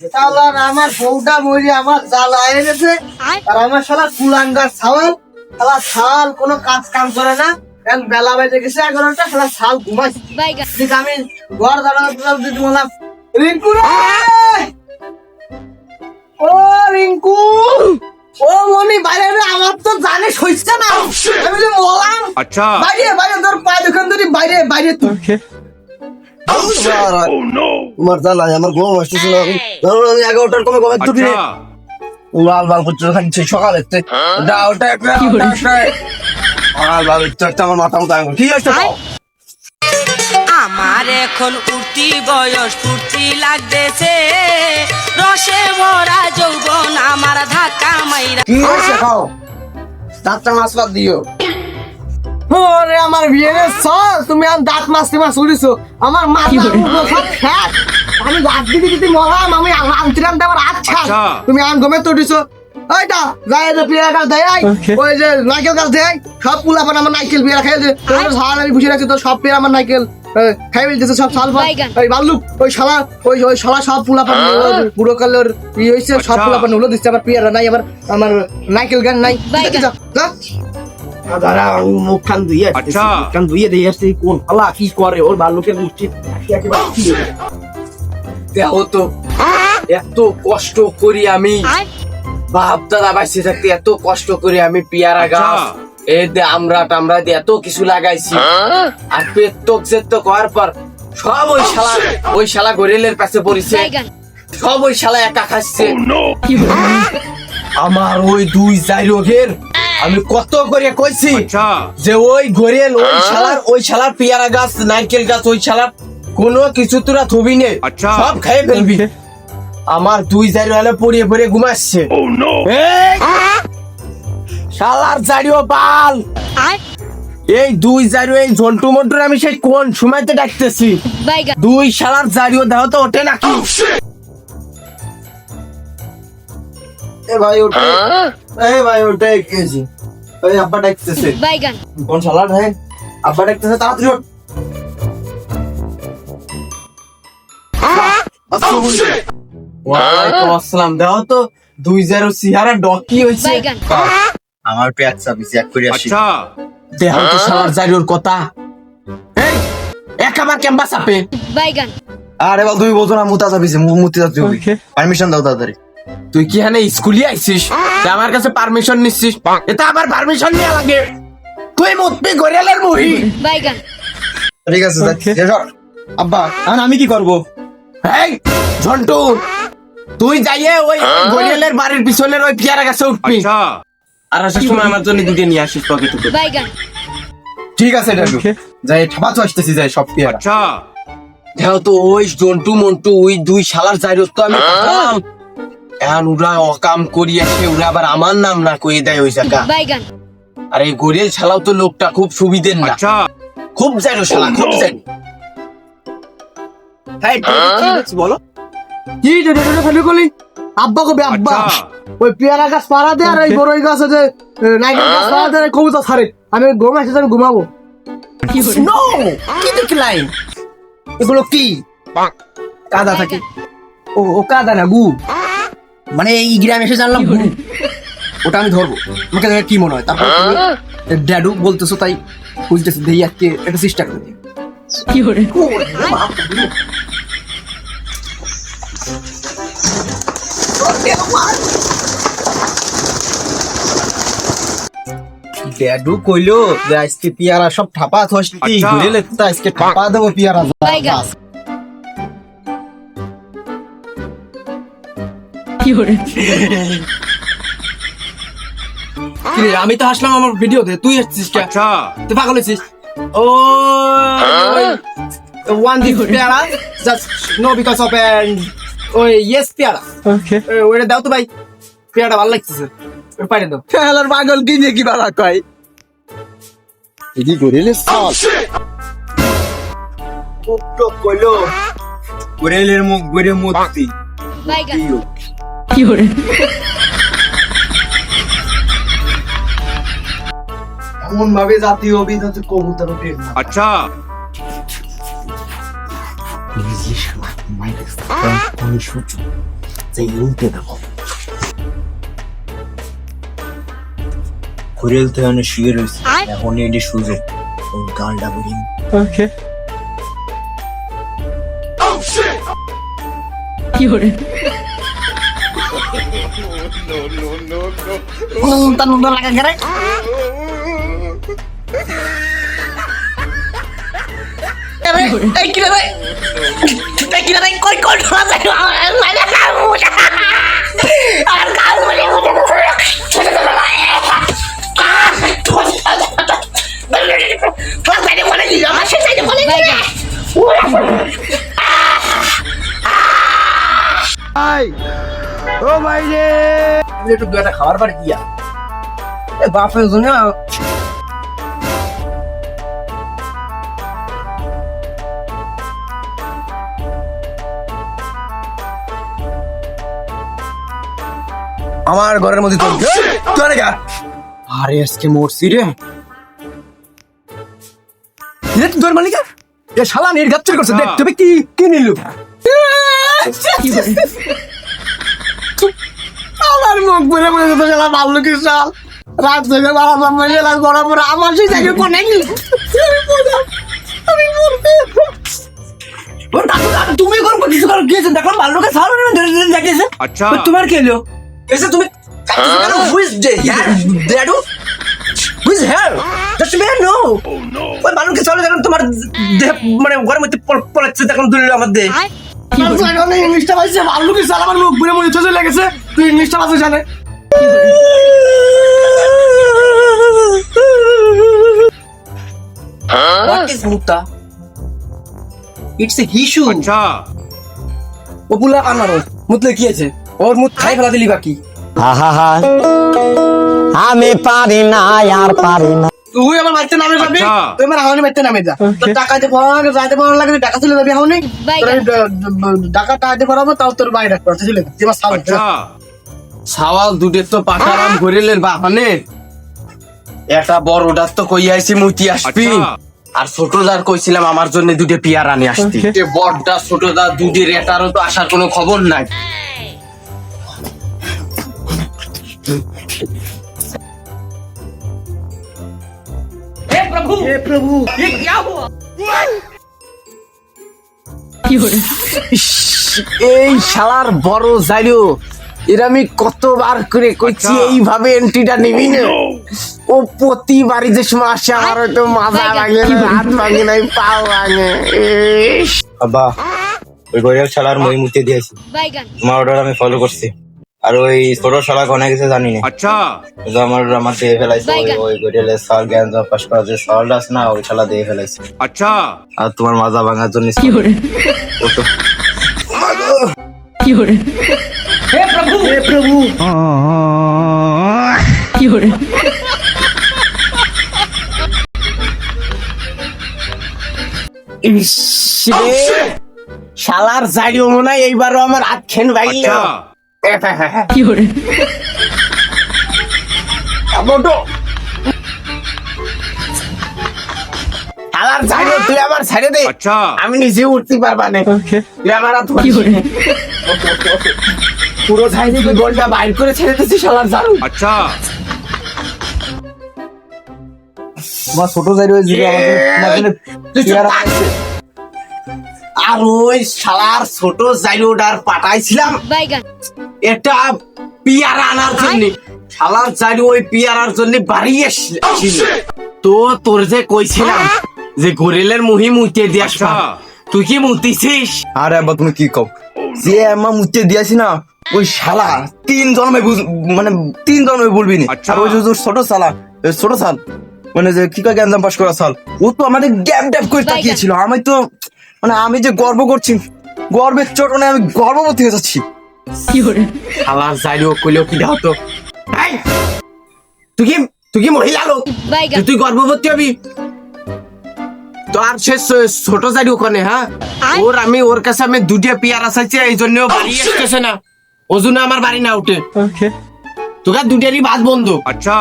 শালার আমার বউটা মরি আমার জ্বালা এনেছে আর আমার শালা কুলাঙ্গার ছাওয়াল শালা ছাল কোনো কাজ কাম করে না। এখন বেলা বেজে গেছে 11টা শালা ছাল ঘুমাইছে। ঠিক আমি ঘর দাঁড়ানো দিদি বললাম রিঙ্কু রে, ও রিঙ্কু, ও মনি বাইরে রে, আমার তো জানিস হইছে না। আমি যে বললাম আচ্ছা বাইরে বাইরে তোর পায়ে দোকান ধরি বাইরে বাইরে তুই তোমার জ্বালায় আমার ঘুম আসতেছে না। ধরো আমি 11টার কমে ঘুমাই তুলি আচ্ছা লাল বাল করছে খাচ্ছে সকালে ওটা একটা লাল বাল একটা আমার মাথা মতো কি হচ্ছে আমার এখন উঠতি বয়স ফুর্তি লাগতেছে, রসে ভরা যৌবন আমার ধাক্কা মাইরা। কি হচ্ছে খাও দাঁতটা মাছ বাদ দিও। ওরে আমার বিয়ে তুমি আর দাঁত মাছতে মাছ উড়িছো আমার মাথা সব ফ্যাট। আমি দাঁত দিতে দিতে মরাম, আমি আনছিলাম আমার আচ্ছা আচ্ছা। তুমি আন গমে তো উঠিছো ওইটা যাই যে পিয়ারা গাছ দেয় ওই যে নারকেল গাছ দেয় সব পুলাপান আমার নারকেল পিয়ারা খেয়ে যে ঝাল আমি বসে রাখছি তো সব পেয়ারা আমার নারকেল খাই ফেলতেছে সব সাল ওই বাল্লুক ওই শালা ওই শালা সব পুলাপান বুড়ো কালের ইয়ে হয়েছে সব আচ্ছা। পুলাপান হলো দিচ্ছে আমার পিয়ারা নাই আমার নারকেল গান নাই যা যা দাঁড়া মুখ খান ধুইয়ে আচ্ছা। কান ধুইয়ে দিয়ে আসছে কোন আল্লাহ কি করে ওর বালুকের মুষ্টি দেখো তো এত কষ্ট করি আমি বাপ দাদা বাইসে থাকতে এত কষ্ট করি আমি পেয়ারা গাছ এই যে আমরা টামরা দিয়ে এত কিছু লাগাইছি আর পেটক যেত করার পর সব ওই শালা গরিলের কাছে পড়েছে, সব ওই শালা একা খাচ্ছে। আমার ওই 2-4 রোগের আমি কত করে কইছি আচ্ছা যে ওই গরিল ওই শালার পেয়ারা গাছ নারকেল গাছ ওই শালার কোনো কিছু তোরা থবি নে আচ্ছা। সব খেয়ে ফেলবি। আমার 2-4 হলে পড়িয়ে পড়িয়ে ঘুমাচ্ছে এই শালার জারিও বাল এই 2-4 এই ঝন্টু মন্টুর আমি সেই কোন সময়তে ডাকতেছি 2 শালার জারিও দেহ তো ওঠে নাকি। এ ভাই ওঠে, এ ভাই ওঠে কেজি ওই আব্বা ডাকতেছে কোন শালার ভাই আব্বা ডাকতেছে তাড়াতাড়ি ওঠ। ওয়ালাইকুম আসসালাম। দেখো তো 2-0 সিহারা ডকি হইছে আমার পেট চাবি চেক করে আসি। আচ্ছা দেখো তো শালার জারিওর কথা এই একাবার কেমবা চাপে আরে বল তুই বলতো না মুতা চাবিছে মুতি যাচ্ছি পারমিশন দাও তাড়াতাড়ি। তুই কি এখানে স্কুলে আইছিস আমার কাছে পারমিশন নিচ্ছিস? এটা আবার পারমিশন নিয়ে লাগে তুই মুতবি গরিয়ালের মুহি। ঠিক আছে আব্বা আমি কি করব? এই ঝন্টু তুই যাইয়ে ওই গরিয়ালের বাড়ির পিছনের ওই পেয়ারা গাছে উঠবি আচ্ছা আর আসার সময় আমার জন্য দুটো নিয়ে আসিস পকেটে। ঠিক আছে ডাডু যাই ঠাবা তো আসতেছি যাই সব পেয়ারা। আচ্ছা দেখো তো ওই জন্টু মন্টু ওই 2 শালার যাইরো তো আমি পালাম এখন ওরা অকাম করি আসে ওরা আবার আমার নাম না কয়ে দেয় ওই জায়গা। আর এই গরিয়াল শালাও তো লোকটা খুব সুবিধের না, আচ্ছা খুব জানো শালা খুব জানি। হ্যাঁ কি হচ্ছে বলো? কি ফেলে গলি আব্বা কবে আব্বা আচ্ছা। ওই পেয়ারা গাছ পাড়া দে আর এই বড়ই গাছ আছে নাইকেল গাছ পাড়া দে আর কবুতর ছাড়ে আমি ঘুমাইছি আমি ঘুমাবো। নো কি দেখলাই এগুলো কি কাদা থাকে? ও কাদা না গু, মানে এই গ্রামে এসে জানলাম গু ওটা আমি ধরবো। আমাকে দেখে কি মনে হয় তারপর তুমি ড্যাডু বলতেছো তাই বুঝতেছি দেখি আজকে একটা চেষ্টা করে দিই। ড্যাডু কইলো যে আজকে পিয়ারা সব ঠাপা থসতি আচ্ছা। ঘুরেলে তো আজকে ঠাপা দেবো পিয়ারা গাছ। কি রে, আমি তো হাসলাম আমার ভিডিওতে তুই আসছিস কে? আচ্ছা তুই পাগল হয়েছিস? ও one this পেয়ারা just no because of ওই yes পেয়ারা ওটা দাও তো ভাই পেয়ারাটা ভালো লাগতেছে ওটা পাইরে দাও। খেলার পাগল কি নিয়ে কি বাড়া কয় এদি গরিলে সাল তো কইলো গরিলের মুখ গরে মূর্তি এমন ভাবে জাতীয় অভিজাত কবুতর ওঠে না। আচ্ছা নিজে শালা মাইরে আমি সূর্য থেকে উল্টে দেবো। ঘুরেল তো এখানে শুয়ে রয়েছে, এখন এটি সুযোগ ওর গালটা বুঝি। তার নুন লাগা গেলে এই কি রে এই কি রে কই কই ধরা যায় মানে কাম আর কাম বলে ও ভাই রে, একটু দুটা খাবার পার দিয়া এ বাপের জন্য আমার ঘরের মধ্যে তোর গা। আরে আজকে মরছি রে। তোর মালিকা এ শালা নির্ঘাত চুরি করছে, দেখ তবে কি কি নিল। আমার মুখ বেড়ে বলে তো গেলাম ভালো কি সাল রাত থেকে বাড়ালাম গেলাম গড়া পরে আমার সেই জায়গায় কোনে গেল আমি মরতে তুমি করবো কিছু করো গিয়েছেন দেখলাম ভালো লোকের সাল দেখেছে। আচ্ছা তোমার কে এলো এসে তুমি who's the daddy who's here just man no ওই ভালোকে চলে দেখলাম তোমার দেহ মানে ঘরের মধ্যে পড়াচ্ছে দেখলাম দূরে আমার দেহ। ইংলিশটা পাইছে ভালো কি সাল আমার মুখ বেড়ে মনে চলে লেগেছে তুই ইংলিশটা পাইছে জানে What is muta? It's a issue. अच्छा ও বুলা কানার মুতলে কি আছে ওর মুত খাই ফেলা দিলি বাকি। আমি পারি না আর পারি না। তুই আমার বাড়িতে নামে যাবি আচ্ছা। তুই আমার হাওনি বাড়িতে নামে যা তোর টাকাতে পড়া যাইতে পড়া লাগে টাকা চলে যাবি হাওনি টাকা টাকাতে পড়াবো তাও তোর বাইরে করতে চলে যা আমার সাল अच्छा সাওয়াল দুটের তো পাকারাম করিলেন বাহানে এটা বড়টার তো কই আইছি মুতি আসবি আচ্ছা। আর ছোটদার কইছিলাম আমার জন্য দুটো পিয়ারা নিয়ে আসতি যে বড়টা ছোটদা দুধের এটারও তো আসার কোনো খবর নাই। এই শালার বড় যাইও এর আমি কতবার করে কইছি এইভাবে এন্ট্রিটা নিবি না। ও প্রতিবারই যে সময় আসে আমার হয়তো মাথা লাগে না হাত ভাঙে নাই পাও ভাঙে। আব্বা ওই গরিয়াল শালার মই মুতে দিয়েছি তোমার অর্ডার আমি ফলো করছি আর ওই ছোট শালা কোনে গেছে জানি না अच्छा তো আমার দিয়ে ফেলাইছে ওই গরিয়ালের সাল জ্ঞান পাস করা যে সলটা আছে না ওই শালা দিয়ে ফেলাইছে अच्छा আর তোমার মাজা ভাঙার জন্য ও তো ইস রে, শালার যাইও মনে হয় এইবারও আমার হাত খেন ভাইল अच्छा শালার যাইও তুই আমার ছেড়ে দে अच्छा আমি নিজে উঠতে পারবা না তুই আমার হাত ধরিস না। পুরো ছাইনি তুই গোলটা বাইর করে ছেড়ে দিছিস শালার জারু। अच्छा তোমার ছোট যাই ওই জিগে আমাদের তুই চুপ থাক। আর ওই শালার ছোট জাইরোডার পাঠাইছিলাম এটা পিয়ারা আনার জন্য শালার জাইরো ওই পিয়ারার জন্য বাড়ি আসছিল তো তোর যে কইছিলাম যে গরিলের মুহি মুতে দিয়ে আসবা তুই কি মুতিছিস? আরে আব্বা তুমি কি কও যে আমা মুতে দিয়েছি না ওই শালা তিন জন্মে মানে তিন জন্মে বলবি না। আচ্ছা। আর ওই যে ছোট শালা ওই ছোট সাল মানে যে কি কয় জ্ঞান পাস করা সাল ও তো আমাদের গ্যাপ ড্যাপ করে তাকিয়েছিল আমি তো মানে আমি যে গর্ব করছি গর্বের চটনে আমি গর্ববতী হয়ে যাচ্ছি। শালার জাইরো কইলো কি দাও তো এই, তুই কি মহিলা লোক তুই গর্ভবতী হবি তো আর সে ছোট জাইরো ওখানে হ্যাঁ ওর কাছে আমি দুটো পিয়ারা চাইছি এই জন্য বাড়ি আসতেছে না ওজন্য আমার বাড়ি না উঠে তোকে দুটারই ভাত বন্ধ। अच्छा